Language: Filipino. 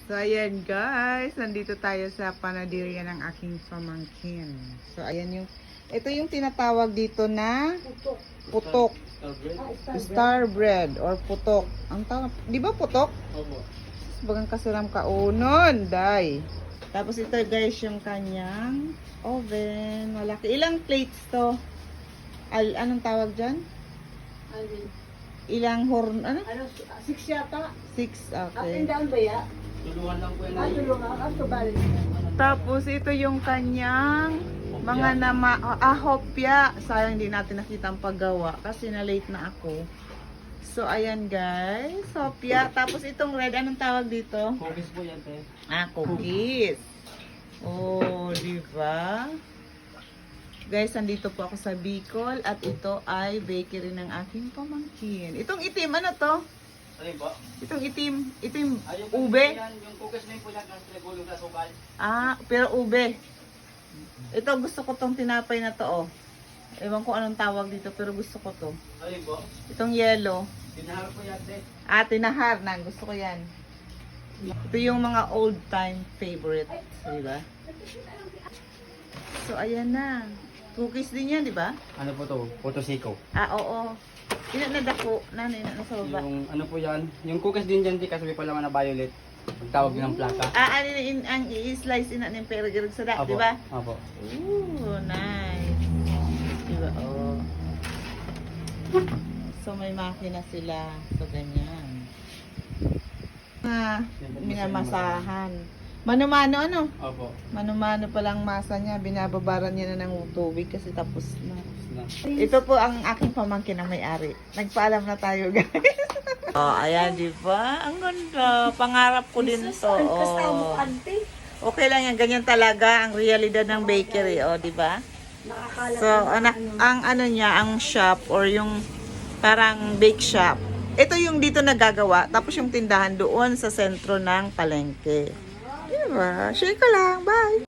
So, ayan guys. Nandito tayo sa panaderia ng aking pamangkin. So, ayan yung... Ito yung tinatawag dito na... Putok. Star bread or putok. Ang tawag... Di ba putok? Opo. Bagang kasiram ka unon, day. Tapos ito guys yung kanyang oven. Malaki. Ilang plates to? Anong tawag dyan? Ilang horn? Ano? 6 yata. 6. Up Okay. and down ba ya? Tulungan lang po yan. Tulungan. Balik. Tapos ito yung kanyang mga hopya. Sayang hindi natin nakita ang paggawa kasi na late na ako. So ayan guys, hopya. Tapos itong red, anong tawag dito? Cookies po yan, te. Cookies. Oh, di ba? Guys, andito po ako sa Bicol at ito ay bakery ng aking pamangkin. Itong itim, ano to? Ano po? Itong itim, Yung ube. Yan, yung cookies na yun po yan, kasi nagulong sa sukal. Pero ube. Ito, gusto ko tong tinapay na to, oh. Ewan ko anong tawag dito, pero gusto ko to. Ano po? Itong yellow. Tinahar po yan, te. Tinahar na. Gusto ko yan. Ito yung mga old time favorites. Di ba? So, ayan na. Cookies din yan, di ba? Ano po to? Potosiko. Oo. Ina na dako. Nanay na nasa baba. Yung ano po yan? Yung cookies din dyan, te, kasi may palaman na violet. Ang tawag ng plaka. Ang i-slice ina ng perigirag sa da, Opo. di ba? Opo. Ooh, nice. Di ba? Oh. So, may makina sila. So, ganyan. Minamasahan. Mano-mano, ano? Opo. Mano-mano palang masa niya. Binababaran niya na ng tubig kasi tapos na. Na. Ito po ang aking pamangkin na may-ari. Nagpaalam na tayo, guys. Ayan, di ba? Ang ganda. Pangarap ko din to. Oh. Okay lang yan. Ganyan talaga ang realidad ng bakery. Di ba? So, ang ano niya, ang shop or yung parang bake shop. Ito yung dito nagagawa. Tapos yung tindahan doon sa sentro ng palengke. Diba? Share ka lang. Bye!